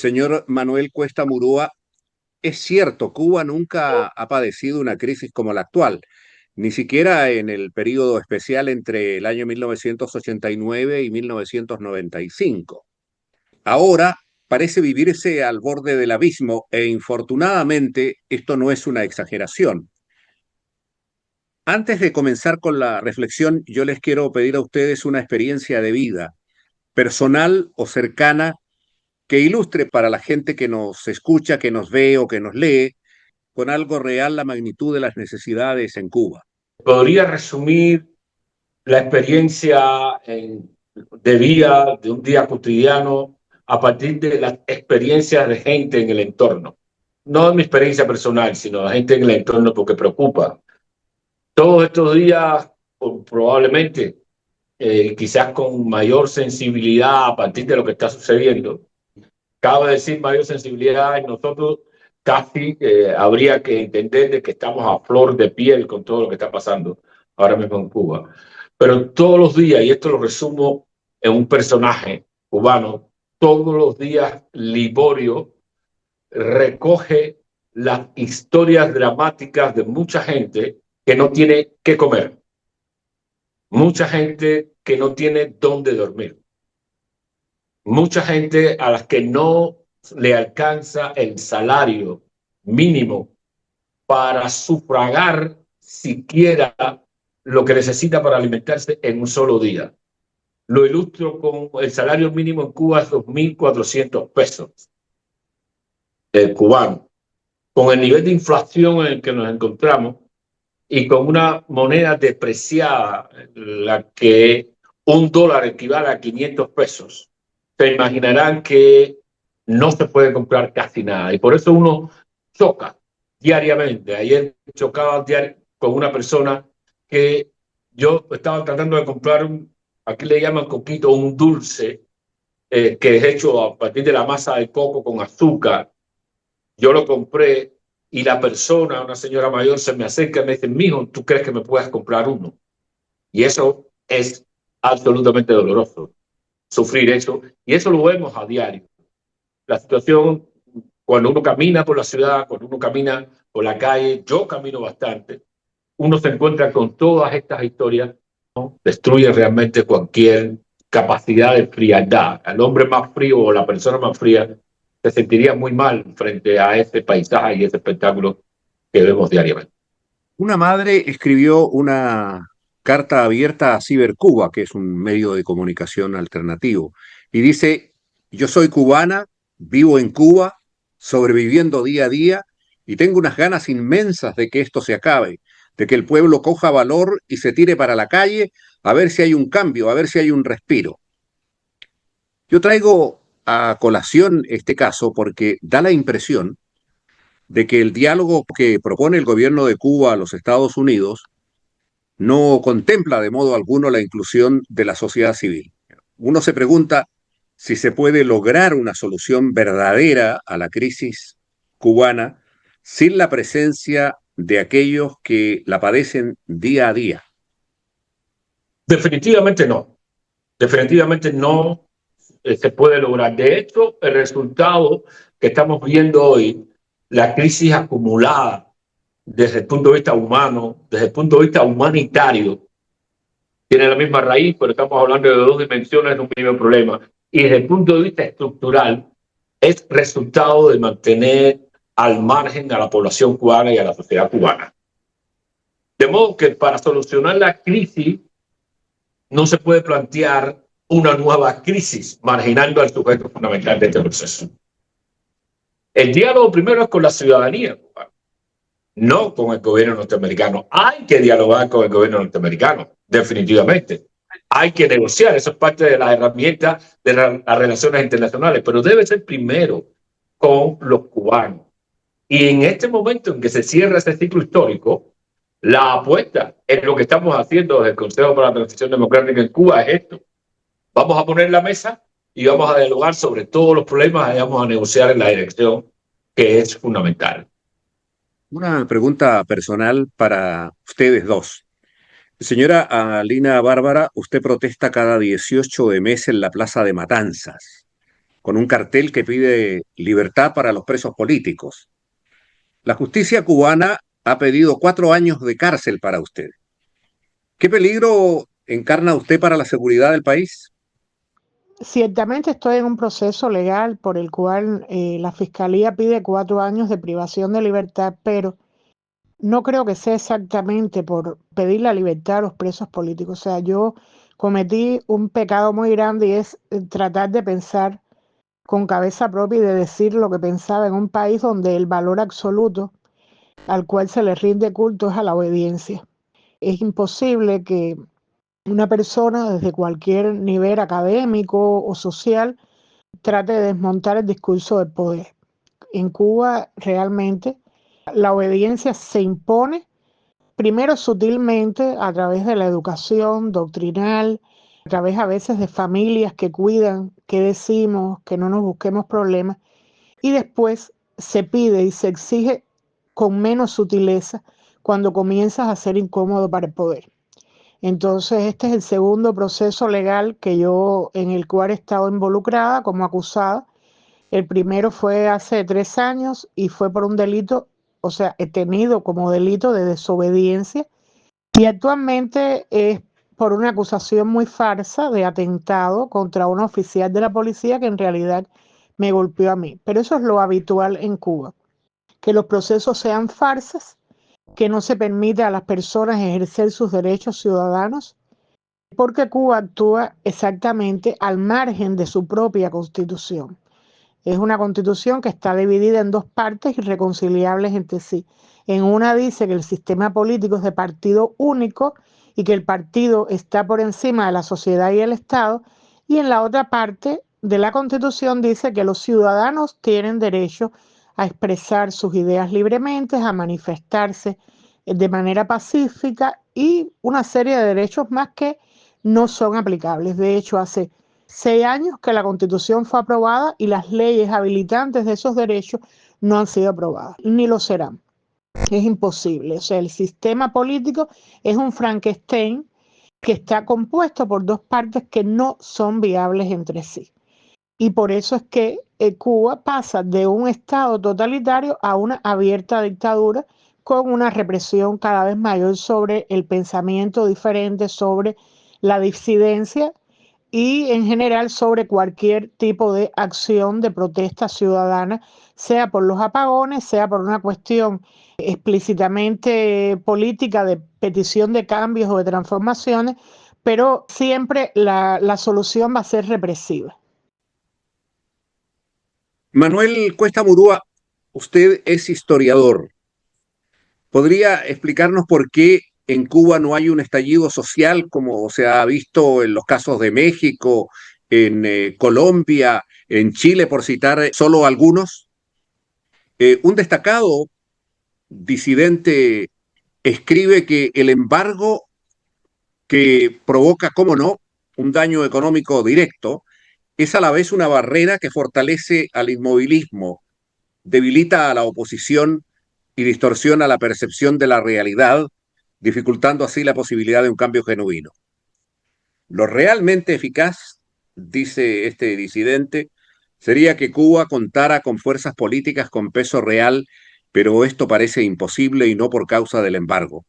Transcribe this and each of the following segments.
Señor Manuel Cuesta Murúa, es cierto, Cuba nunca ha padecido una crisis como la actual, ni siquiera en el periodo especial entre el año 1989 y 1995. Ahora parece vivirse al borde del abismo e infortunadamente esto no es una exageración. Antes de comenzar con la reflexión, yo les quiero pedir a ustedes una experiencia de vida, personal o cercana, que ilustre para la gente que nos escucha, que nos ve o que nos lee, con algo real la magnitud de las necesidades en Cuba. Podría resumir la experiencia de vida, de un día cotidiano, a partir de las experiencias de gente en el entorno. No de mi experiencia personal, sino de gente en el entorno, porque preocupa. Todos estos días, probablemente, quizás con mayor sensibilidad a partir de lo que está sucediendo. Cabe decir mayor sensibilidad en nosotros, casi habría que entender de que estamos a flor de piel con todo lo que está pasando ahora mismo en Cuba. Pero todos los días, y esto lo resumo en un personaje cubano, todos los días Liborio recoge las historias dramáticas de mucha gente que no tiene qué comer, mucha gente que no tiene dónde dormir, mucha gente a las que no le alcanza el salario mínimo para sufragar siquiera lo que necesita para alimentarse en un solo día. Lo ilustro con el salario mínimo en Cuba es 2.400 pesos cubano. Con el nivel de inflación en el que nos encontramos y con una moneda depreciada, la que un dólar equivale a 500 pesos, se imaginarán que no se puede comprar casi nada. Y por eso uno choca diariamente. Ayer chocaba con una persona que yo estaba tratando de comprar aquí le llaman coquito, un dulce que es hecho a partir de la masa de coco con azúcar. Yo lo compré y la persona, una señora mayor, se me acerca y me dice, mijo, ¿tú crees que me puedas comprar uno? Y eso es absolutamente doloroso, sufrir eso. Y eso lo vemos a diario. La situación, cuando uno camina por la ciudad, cuando uno camina por la calle, yo camino bastante, uno se encuentra con todas estas historias, ¿no? Destruye realmente cualquier capacidad de frialdad. El hombre más frío o la persona más fría se sentiría muy mal frente a ese paisaje y ese espectáculo que vemos diariamente. Una madre escribió una carta abierta a Cibercuba, que es un medio de comunicación alternativo, y dice, yo soy cubana, vivo en Cuba, sobreviviendo día a día, y tengo unas ganas inmensas de que esto se acabe, de que el pueblo coja valor y se tire para la calle a ver si hay un cambio, a ver si hay un respiro. Yo traigo a colación este caso porque da la impresión de que el diálogo que propone el gobierno de Cuba a los Estados Unidos no contempla de modo alguno la inclusión de la sociedad civil. Uno se pregunta si se puede lograr una solución verdadera a la crisis cubana sin la presencia de aquellos que la padecen día a día. Definitivamente no. Definitivamente no se puede lograr. De hecho, el resultado que estamos viendo hoy, la crisis acumulada desde el punto de vista humano, desde el punto de vista humanitario, tiene la misma raíz, pero estamos hablando de dos dimensiones de un mismo problema. Y desde el punto de vista estructural, es resultado de mantener al margen a la población cubana y a la sociedad cubana. De modo que para solucionar la crisis no se puede plantear una nueva crisis marginando al sujeto fundamental de este proceso. El diálogo primero es con la ciudadanía cubana, no con el gobierno norteamericano. Hay que dialogar con el gobierno norteamericano, definitivamente. Hay que negociar, eso es parte de las herramientas de las relaciones internacionales, pero debe ser primero con los cubanos. Y en este momento en que se cierra ese ciclo histórico, la apuesta en lo que estamos haciendo desde el Consejo para la Transición Democrática en Cuba es esto. Vamos a poner la mesa y vamos a dialogar sobre todos los problemas y vamos a negociar en la dirección que es fundamental. Una pregunta personal para ustedes dos. Señora Alina Bárbara, usted protesta cada 18 de mes en la Plaza de Matanzas. con un cartel que pide libertad para los presos políticos. La justicia cubana ha pedido 4 años de cárcel para usted. ¿Qué peligro encarna usted para la seguridad del país? Ciertamente estoy en un proceso legal por el cual la Fiscalía pide 4 años de privación de libertad, pero no creo que sea exactamente por pedir la libertad a los presos políticos. O sea, yo cometí un pecado muy grande y es tratar de pensar con cabeza propia y de decir lo que pensaba en un país donde el valor absoluto al cual se le rinde culto es a la obediencia. Es imposible que una persona desde cualquier nivel académico o social trate de desmontar el discurso del poder. En Cuba realmente la obediencia se impone primero sutilmente a través de la educación doctrinal, a través a veces de familias que cuidan qué decimos, que no nos busquemos problemas, y después se pide y se exige con menos sutileza cuando comienzas a ser incómodo para el poder. Entonces, este es el segundo proceso legal en el cual he estado involucrada como acusada. El primero fue hace 3 años y fue por un delito, o sea, he tenido como delito de desobediencia, y actualmente es por una acusación muy falsa de atentado contra un oficial de la policía que en realidad me golpeó a mí. Pero eso es lo habitual en Cuba, que los procesos sean farsas, que no se permita a las personas ejercer sus derechos ciudadanos, porque Cuba actúa exactamente al margen de su propia constitución. Es una constitución que está dividida en 2 partes irreconciliables entre sí. En una dice que el sistema político es de partido único y que el partido está por encima de la sociedad y el Estado, y en la otra parte de la constitución dice que los ciudadanos tienen derecho a expresar sus ideas libremente, a manifestarse de manera pacífica y una serie de derechos más que no son aplicables. De hecho, hace 6 años que la Constitución fue aprobada y las leyes habilitantes de esos derechos no han sido aprobadas, ni lo serán. Es imposible. O sea, el sistema político es un Frankenstein que está compuesto por 2 partes que no son viables entre sí. Y por eso es que Cuba pasa de un estado totalitario a una abierta dictadura con una represión cada vez mayor sobre el pensamiento diferente, sobre la disidencia y en general sobre cualquier tipo de acción de protesta ciudadana, sea por los apagones, sea por una cuestión explícitamente política de petición de cambios o de transformaciones, pero siempre la solución va a ser represiva. Manuel Cuesta Murúa, usted es historiador. ¿Podría explicarnos por qué en Cuba no hay un estallido social como se ha visto en los casos de México, en Colombia, en Chile, por citar solo algunos? Un destacado disidente escribe que el embargo que provoca, cómo no, un daño económico directo, es a la vez una barrera que fortalece al inmovilismo, debilita a la oposición y distorsiona la percepción de la realidad, dificultando así la posibilidad de un cambio genuino. Lo realmente eficaz, dice este disidente, sería que Cuba contara con fuerzas políticas con peso real, pero esto parece imposible y no por causa del embargo.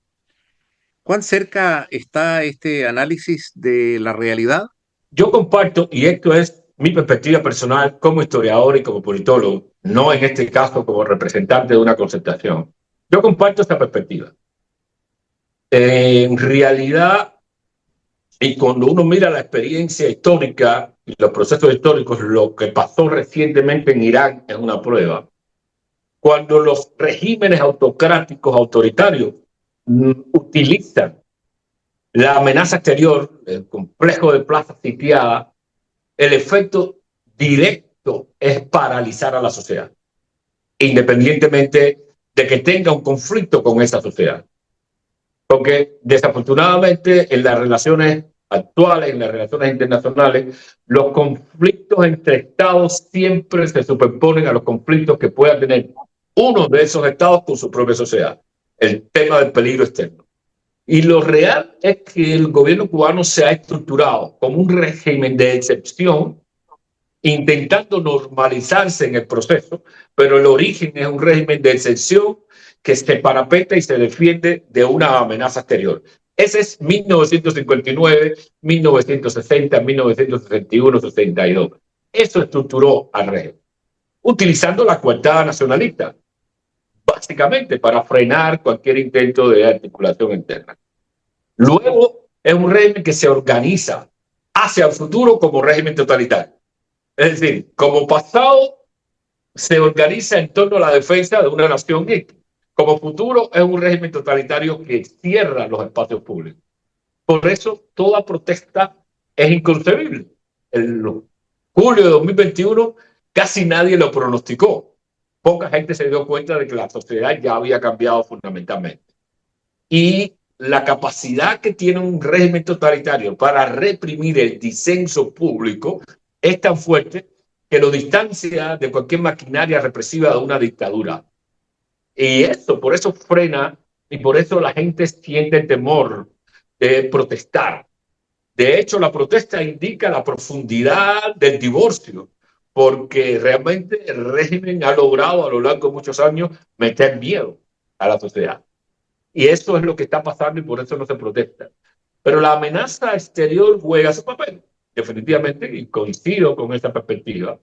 ¿Cuán cerca está este análisis de la realidad? Yo comparto, y esto es mi perspectiva personal como historiador y como politólogo, no en este caso como representante de una concentración. Yo comparto esta perspectiva. En realidad, y cuando uno mira la experiencia histórica y los procesos históricos, lo que pasó recientemente en Irán es una prueba. Cuando los regímenes autocráticos, autoritarios, utilizan la amenaza exterior, el complejo de plazas sitiadas, el efecto directo es paralizar a la sociedad, independientemente de que tenga un conflicto con esa sociedad. Porque desafortunadamente en las relaciones actuales, en las relaciones internacionales, los conflictos entre estados siempre se superponen a los conflictos que pueda tener uno de esos estados con su propia sociedad. El tema del peligro externo. Y lo real es que el gobierno cubano se ha estructurado como un régimen de excepción intentando normalizarse en el proceso, pero el origen es un régimen de excepción que se parapeta y se defiende de una amenaza exterior. Ese es 1959, 1960, 1961, 62. Eso estructuró al régimen, utilizando la coartada nacionalista, básicamente para frenar cualquier intento de articulación interna. Luego es un régimen que se organiza hacia el futuro como régimen totalitario. Es decir, como pasado se organiza en torno a la defensa de una nación X. Como futuro es un régimen totalitario que cierra los espacios públicos. Por eso toda protesta es inconcebible. En julio de 2021 casi nadie lo pronosticó. Poca gente se dio cuenta de que la sociedad ya había cambiado fundamentalmente. Y la capacidad que tiene un régimen totalitario para reprimir el disenso público es tan fuerte que lo distancia de cualquier maquinaria represiva de una dictadura. Y eso, por eso frena y por eso la gente siente el temor de protestar. De hecho, la protesta indica la profundidad del divorcio, porque realmente el régimen ha logrado a lo largo de muchos años meter miedo a la sociedad. Y eso es lo que está pasando y por eso no se protesta. Pero la amenaza exterior juega su papel, definitivamente, y coincido con esta perspectiva.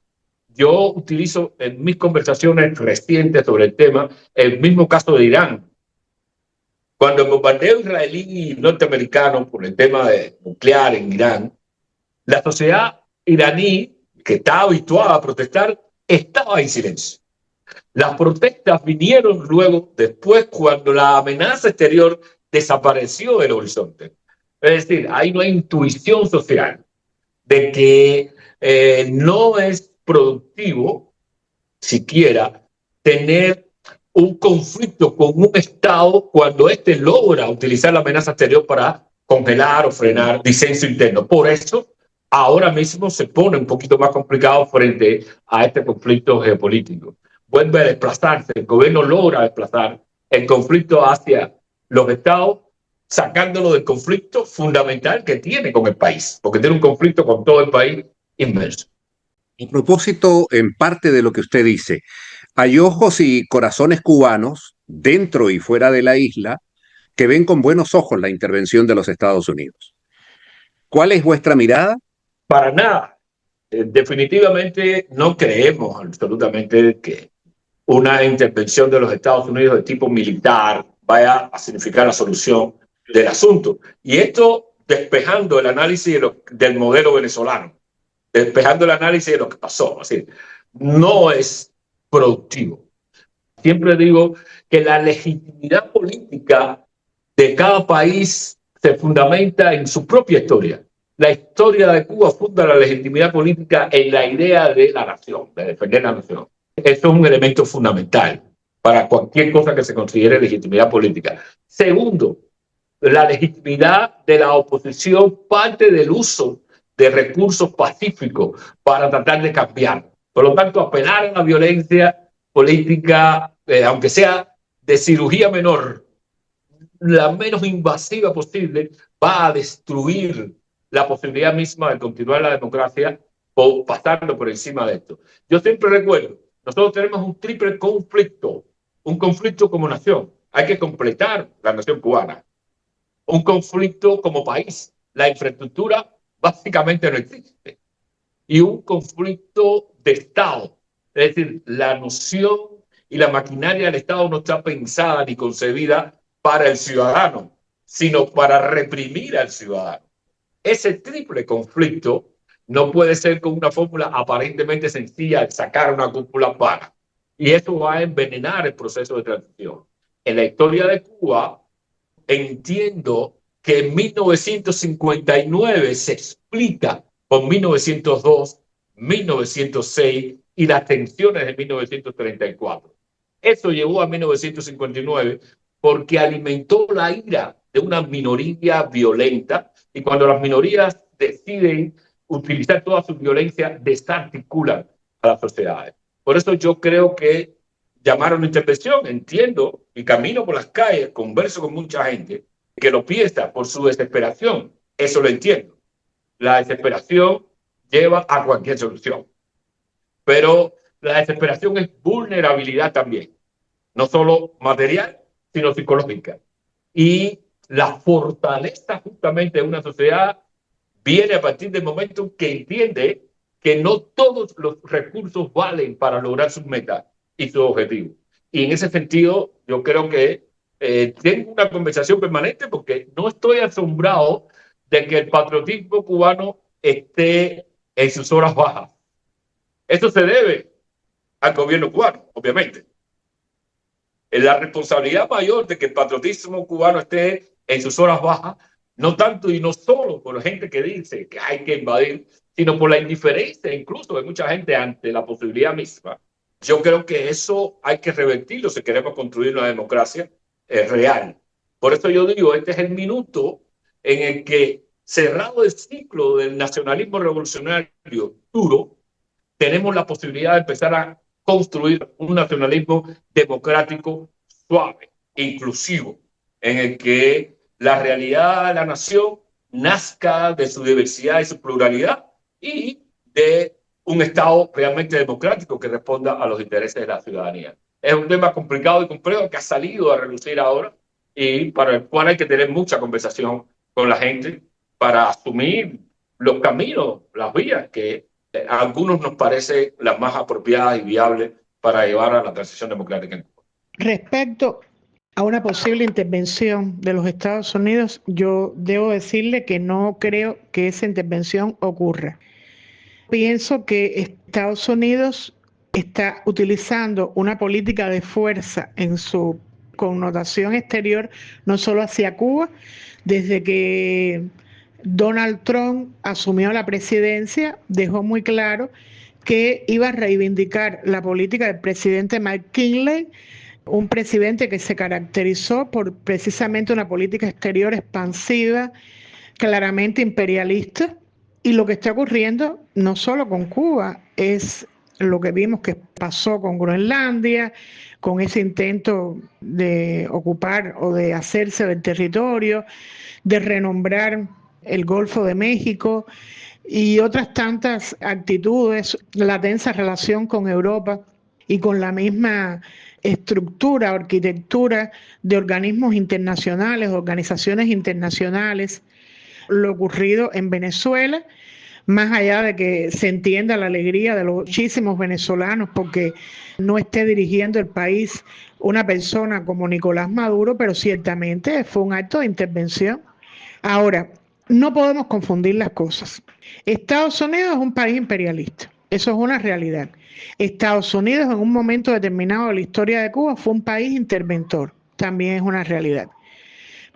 Yo utilizo en mis conversaciones recientes sobre el tema el mismo caso de Irán. Cuando el bombardeo israelí y norteamericano por el tema nuclear en Irán, la sociedad iraní, que está habituada a protestar, estaba en silencio. Las protestas vinieron luego, después, cuando la amenaza exterior desapareció del horizonte. Es decir, hay una intuición social de que no es productivo siquiera tener un conflicto con un Estado cuando éste logra utilizar la amenaza exterior para congelar o frenar disenso interno. Por eso, ahora mismo se pone un poquito más complicado frente a este conflicto geopolítico. Vuelve a desplazarse, el gobierno logra desplazar el conflicto hacia los Estados, sacándolo del conflicto fundamental que tiene con el país, porque tiene un conflicto con todo el país inmerso. A propósito, en parte de lo que usted dice, hay ojos y corazones cubanos, dentro y fuera de la isla, que ven con buenos ojos la intervención de los Estados Unidos. ¿Cuál es vuestra mirada? Para nada. Definitivamente no creemos absolutamente que una intervención de los Estados Unidos de tipo militar vaya a significar la solución del asunto. Y esto despejando el análisis del modelo venezolano, despejando el análisis de lo que pasó. Así, no es productivo. Siempre digo que la legitimidad política de cada país se fundamenta en su propia historia. La historia de Cuba funda la legitimidad política en la idea de la nación, de defender la nación. Eso es un elemento fundamental para cualquier cosa que se considere legitimidad política. Segundo, la legitimidad de la oposición parte del uso de recursos pacíficos para tratar de cambiar. Por lo tanto, apelar a la violencia política, aunque sea de cirugía menor, la menos invasiva posible, va a destruir la posibilidad misma de continuar la democracia o pasando por encima de esto. Yo siempre recuerdo, nosotros tenemos un triple conflicto, un conflicto como nación. Hay que completar la nación cubana. Un conflicto como país. La infraestructura básicamente no existe. Y un conflicto de Estado. Es decir, la noción y la maquinaria del Estado no está pensada ni concebida para el ciudadano, sino para reprimir al ciudadano. Ese triple conflicto no puede ser con una fórmula aparentemente sencilla de sacar una cúpula para. Y eso va a envenenar el proceso de transición. En la historia de Cuba, entiendo que en 1959 se explica con 1902, 1906 y las tensiones de 1934. Eso llevó a 1959 porque alimentó la ira de una minoría violenta y cuando las minorías deciden utilizar toda su violencia, desarticulan a las sociedades. Por eso yo creo que llamar a una intervención, entiendo y camino por las calles, converso con mucha gente que lo piensa por su desesperación, eso lo entiendo. La desesperación lleva a cualquier solución. pero la desesperación es vulnerabilidad también, no solo material, sino psicológica. Y la fortaleza justamente de una sociedad viene a partir del momento que entiende que no todos los recursos valen para lograr sus metas y sus objetivos. Y en ese sentido, yo creo que tengo una conversación permanente porque no estoy asombrado de que el patriotismo cubano esté en sus horas bajas. Esto se debe al gobierno cubano, obviamente. La responsabilidad mayor de que el patriotismo cubano esté en sus horas bajas, no tanto y no solo por la gente que dice que hay que invadir, sino por la indiferencia incluso de mucha gente ante la posibilidad misma. Yo creo que eso hay que revertirlo si queremos construir una democracia real. Por eso yo digo, este es el minuto en el que, cerrado el ciclo del nacionalismo revolucionario duro, tenemos la posibilidad de empezar a construir un nacionalismo democrático, suave, inclusivo, en el que la realidad de la nación nazca de su diversidad y su pluralidad y de un Estado realmente democrático que responda a los intereses de la ciudadanía. Es un tema complicado y complejo que ha salido a relucir ahora y para el cual hay que tener mucha conversación con la gente para asumir los caminos, las vías que a algunos nos parece las más apropiadas y viables para llevar a la transición democrática en Cuba. Respecto a una posible intervención de los Estados Unidos, yo debo decirle que no creo que esa intervención ocurra. Pienso que Estados Unidos está utilizando una política de fuerza en su connotación exterior, no solo hacia Cuba, desde que Donald Trump asumió la presidencia, dejó muy claro que iba a reivindicar la política del presidente McKinley, un presidente que se caracterizó por precisamente una política exterior expansiva, claramente imperialista. Y lo que está ocurriendo no solo con Cuba, es lo que vimos que pasó con Groenlandia, con ese intento de ocupar o de hacerse del territorio, de renombrar el Golfo de México y otras tantas actitudes, la tensa relación con Europa y con la misma estructura, arquitectura de organismos internacionales, organizaciones internacionales, lo ocurrido en Venezuela, más allá de que se entienda la alegría de los muchísimos venezolanos porque no esté dirigiendo el país una persona como Nicolás Maduro, pero ciertamente fue un acto de intervención. Ahora, no podemos confundir las cosas. Estados Unidos es un país imperialista, eso es una realidad. Estados Unidos en un momento determinado de la historia de Cuba fue un país interventor, también es una realidad.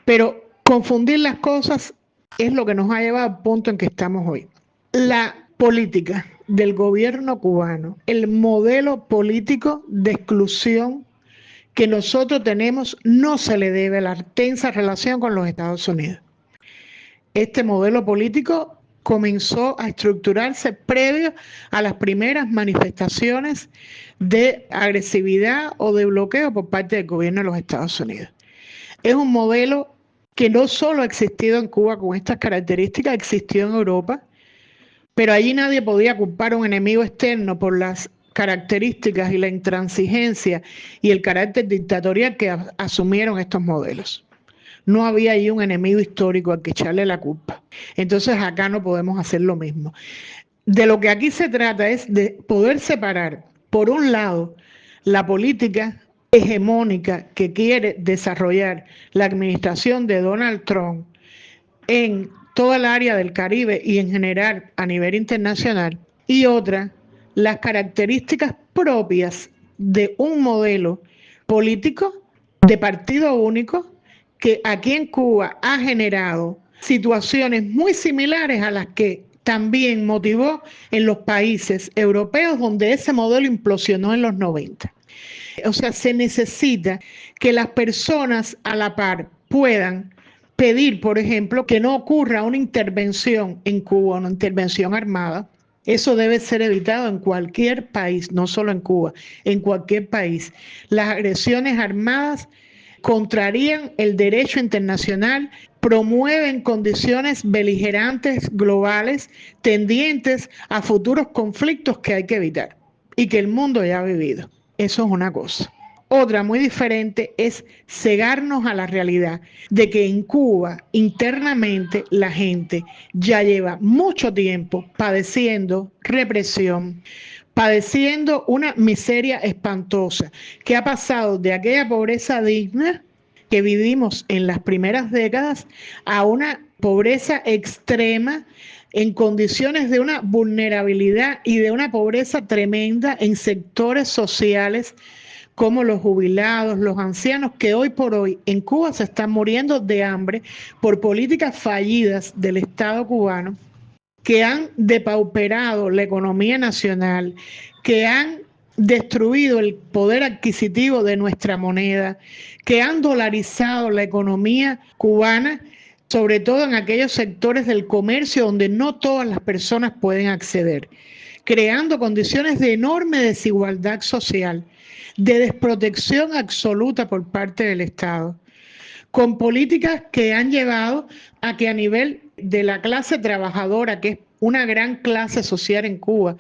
Pero confundir las cosas es lo que nos ha llevado al punto en que estamos hoy. La política del gobierno cubano, el modelo político de exclusión que nosotros tenemos, no se le debe a la tensa relación con los Estados Unidos. Este modelo político comenzó a estructurarse previo a las primeras manifestaciones de agresividad o de bloqueo por parte del gobierno de los Estados Unidos. Es un modelo que no solo ha existido en Cuba con estas características, existió en Europa, pero allí nadie podía culpar a un enemigo externo por las características y la intransigencia y el carácter dictatorial que asumieron estos modelos. No había ahí un enemigo histórico al que echarle la culpa. Entonces acá no podemos hacer lo mismo. De lo que aquí se trata es de poder separar, por un lado, la política hegemónica que quiere desarrollar la administración de Donald Trump en toda el área del Caribe y en general a nivel internacional, y otra, las características propias de un modelo político de partido único que aquí en Cuba ha generado situaciones muy similares a las que también motivó en los países europeos donde ese modelo implosionó en los 90. O sea, se necesita que las personas a la par puedan pedir, por ejemplo, que no ocurra una intervención en Cuba, una intervención armada. Eso debe ser evitado en cualquier país, no solo en Cuba, en cualquier país. Las agresiones armadas contrarían el derecho internacional, promueven condiciones beligerantes globales tendientes a futuros conflictos que hay que evitar. y que el mundo ya ha vivido. Eso es una cosa. Otra muy diferente es cegarnos a la realidad de que en Cuba internamente la gente ya lleva mucho tiempo padeciendo represión, padeciendo una miseria espantosa, que ha pasado de aquella pobreza digna que vivimos en las primeras décadas a una pobreza extrema en condiciones de una vulnerabilidad y de una pobreza tremenda en sectores sociales como los jubilados, los ancianos, que hoy por hoy en Cuba se están muriendo de hambre por políticas fallidas del Estado cubano, que han depauperado la economía nacional, que han destruido el poder adquisitivo de nuestra moneda, que han dolarizado la economía cubana, sobre todo en aquellos sectores del comercio donde no todas las personas pueden acceder, creando condiciones de enorme desigualdad social, de desprotección absoluta por parte del Estado, con políticas que han llevado a que a nivel de la clase trabajadora, que es una gran clase social en Cuba,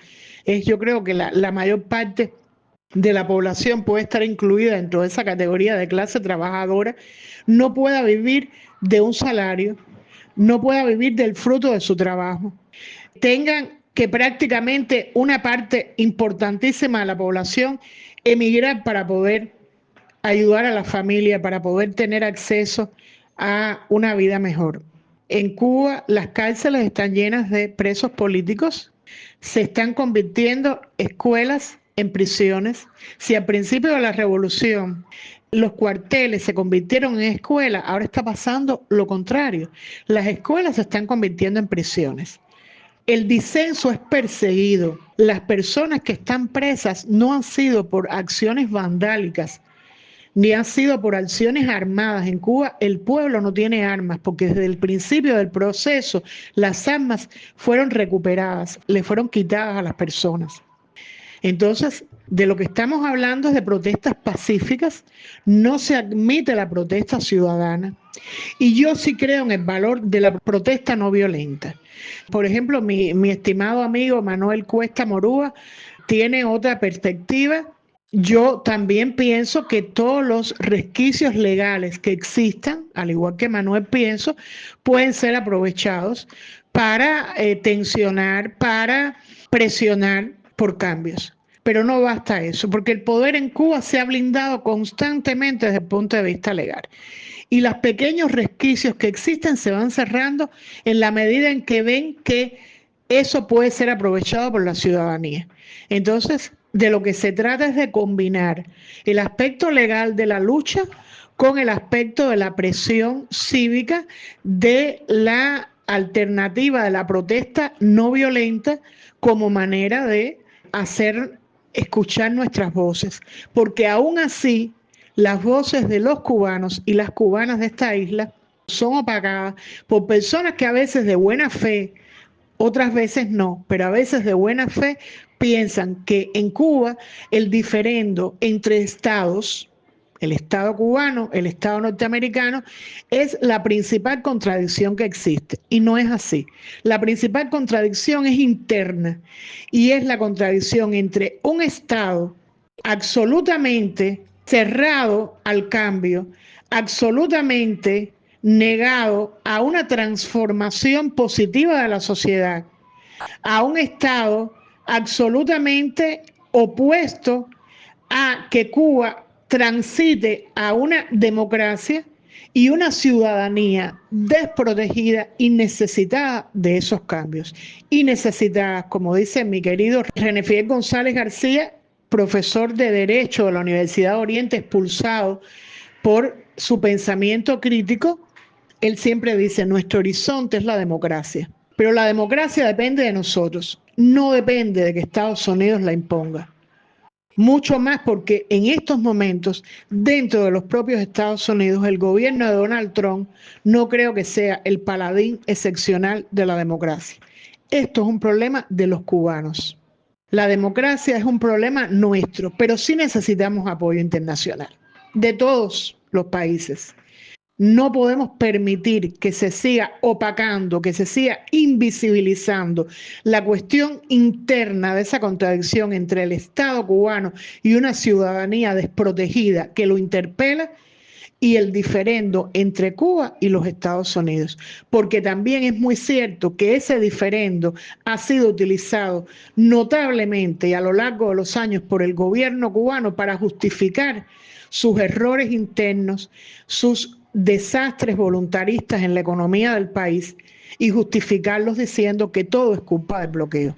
yo creo que la mayor parte de la población puede estar incluida dentro de esa categoría de clase trabajadora, no pueda vivir de un salario, no pueda vivir del fruto de su trabajo, tengan que prácticamente una parte importantísima de la población emigrar para poder ayudar a la familia, para poder tener acceso a una vida mejor. En Cuba las cárceles están llenas de presos políticos, se están convirtiendo escuelas en prisiones. Si al principio de la revolución los cuarteles se convirtieron en escuelas, ahora está pasando lo contrario. Las escuelas se están convirtiendo en prisiones. El disenso es perseguido. Las personas que están presas no han sido por acciones vandálicas, ni han sido por acciones armadas. En Cuba el pueblo no tiene armas, porque desde el principio del proceso las armas fueron recuperadas, le fueron quitadas a las personas. Entonces, de lo que estamos hablando es de protestas pacíficas, no se admite la protesta ciudadana. Y yo sí creo en el valor de la protesta no violenta. Por ejemplo, mi estimado amigo Manuel Cuesta Morúa tiene otra perspectiva. Yo también pienso que todos los resquicios legales que existan, al igual que Manuel pienso, pueden ser aprovechados para tensionar, para presionar por cambios. Pero no basta eso, porque el poder en Cuba se ha blindado constantemente desde el punto de vista legal. Y los pequeños resquicios que existen se van cerrando en la medida en que ven que eso puede ser aprovechado por la ciudadanía. Entonces, de lo que se trata es de combinar el aspecto legal de la lucha con el aspecto de la presión cívica, de la alternativa de la protesta no violenta como manera de hacer escuchar nuestras voces, porque aún así las voces de los cubanos y las cubanas de esta isla son opacadas por personas que a veces de buena fe, otras veces no, pero a veces de buena fe piensan que en Cuba el diferendo entre estados, el Estado cubano, el Estado norteamericano, es la principal contradicción que existe. Y no es así. La principal contradicción es interna y es la contradicción entre un Estado absolutamente cerrado al cambio, absolutamente negado a una transformación positiva de la sociedad, a un Estado absolutamente opuesto a que Cuba transite a una democracia y una ciudadanía desprotegida y necesitada de esos cambios. Y necesitada, como dice mi querido René Fidel González García, profesor de Derecho de la Universidad de Oriente, expulsado por su pensamiento crítico, él siempre dice, nuestro horizonte es la democracia. Pero la democracia depende de nosotros, no depende de que Estados Unidos la imponga. Mucho más porque en estos momentos, dentro de los propios Estados Unidos, el gobierno de Donald Trump no creo que sea el paladín excepcional de la democracia. Esto es un problema de los cubanos. La democracia es un problema nuestro, pero sí necesitamos apoyo internacional, de todos los países. No podemos permitir que se siga opacando, que se siga invisibilizando la cuestión interna de esa contradicción entre el Estado cubano y una ciudadanía desprotegida que lo interpela, y el diferendo entre Cuba y los Estados Unidos, porque también es muy cierto que ese diferendo ha sido utilizado notablemente y a lo largo de los años por el gobierno cubano para justificar sus errores internos, sus desastres voluntaristas en la economía del país y justificarlos diciendo que todo es culpa del bloqueo.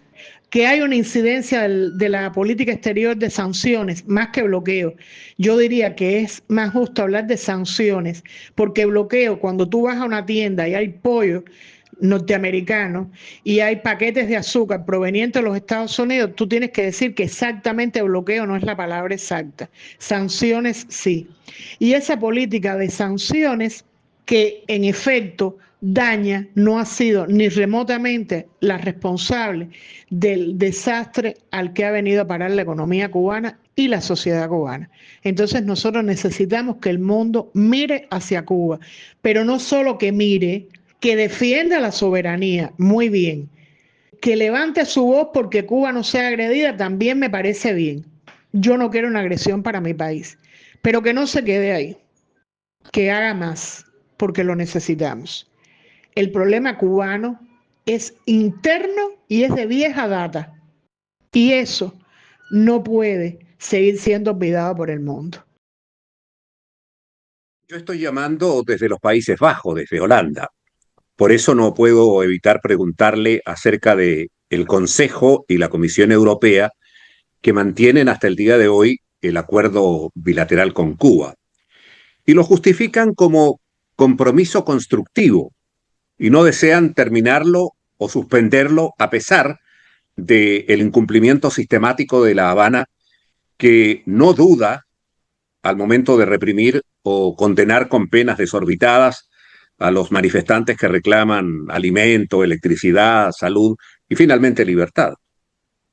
Que hay una incidencia de la política exterior de sanciones más que bloqueo. Yo diría que es más justo hablar de sanciones, porque bloqueo, cuando tú vas a una tienda y hay pollo norteamericano y hay paquetes de azúcar provenientes de los Estados Unidos, tú tienes que decir que exactamente bloqueo no es la palabra exacta. Sanciones sí. Y esa política de sanciones que en efecto daña, no ha sido ni remotamente la responsable del desastre al que ha venido a parar la economía cubana y la sociedad cubana. Entonces nosotros necesitamos que el mundo mire hacia Cuba, pero no solo que mire, que defienda la soberanía, muy bien, que levante su voz porque Cuba no sea agredida, también me parece bien. Yo no quiero una agresión para mi país, pero que no se quede ahí, que haga más, porque lo necesitamos. El problema cubano es interno y es de vieja data. Y eso no puede seguir siendo olvidado por el mundo. Yo estoy llamando desde los Países Bajos, desde Holanda. Por eso no puedo evitar preguntarle acerca de el Consejo y la Comisión Europea que mantienen hasta el día de hoy el acuerdo bilateral con Cuba y lo justifican como compromiso constructivo y no desean terminarlo o suspenderlo a pesar del incumplimiento sistemático de La Habana, que no duda al momento de reprimir o condenar con penas desorbitadas a los manifestantes que reclaman alimento, electricidad, salud y finalmente libertad.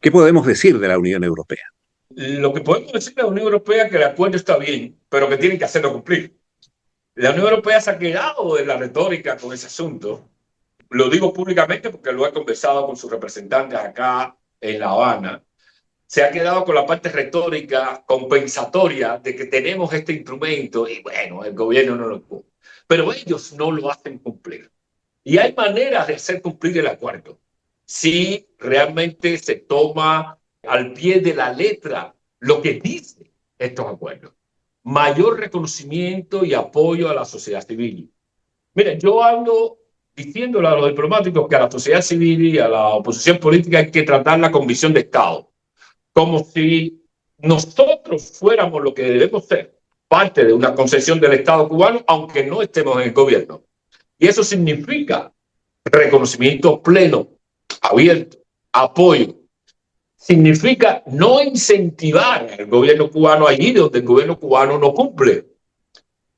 ¿Qué podemos decir de la Unión Europea? Lo que podemos decir de la Unión Europea es que el acuerdo está bien, pero que tienen que hacerlo cumplir. La Unión Europea se ha quedado de la retórica con ese asunto. Lo digo públicamente porque lo he conversado con sus representantes acá en La Habana. Se ha quedado con la parte retórica compensatoria de que tenemos este instrumento y bueno, el gobierno no lo cumple. Pero ellos no lo hacen cumplir. Y hay maneras de hacer cumplir el acuerdo. Si realmente se toma al pie de la letra lo que dicen estos acuerdos. Mayor reconocimiento y apoyo a la sociedad civil. Miren, yo ando diciéndole a los diplomáticos que a la sociedad civil y a la oposición política hay que tratarla con visión de Estado, como si nosotros fuéramos lo que debemos ser, parte de una concesión del Estado cubano, aunque no estemos en el gobierno. Y eso significa reconocimiento pleno, abierto, apoyo. Significa no incentivar al gobierno cubano allí donde el gobierno cubano no cumple,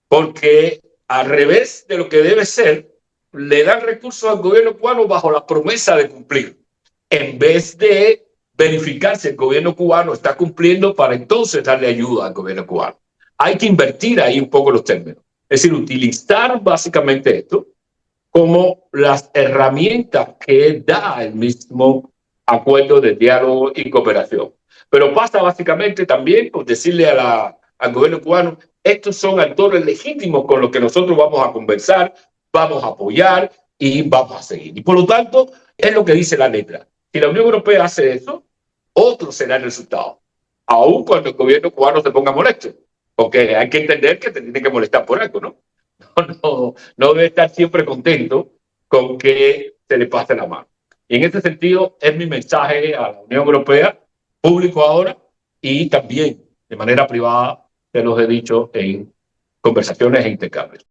porque al revés de lo que debe ser, le dan recursos al gobierno cubano bajo la promesa de cumplir, en vez de verificar si el gobierno cubano está cumpliendo para entonces darle ayuda al gobierno cubano. Hay que invertir ahí un poco los términos. Es decir, utilizar básicamente esto como las herramientas que da el mismo acuerdo de diálogo y cooperación. Pero pasa básicamente también por decirle al gobierno cubano, estos son actores legítimos con los que nosotros vamos a conversar, vamos a apoyar y vamos a seguir. Y por lo tanto, es lo que dice la letra. Si la Unión Europea hace eso, otro será el resultado, aun cuando el gobierno cubano se ponga molesto, porque hay que entender que te tiene que molestar por algo, ¿no? No debe estar siempre contento con que se le pase la mano. Y en ese sentido es mi mensaje a la Unión Europea, público ahora, y también de manera privada, se los he dicho en conversaciones e intercambios.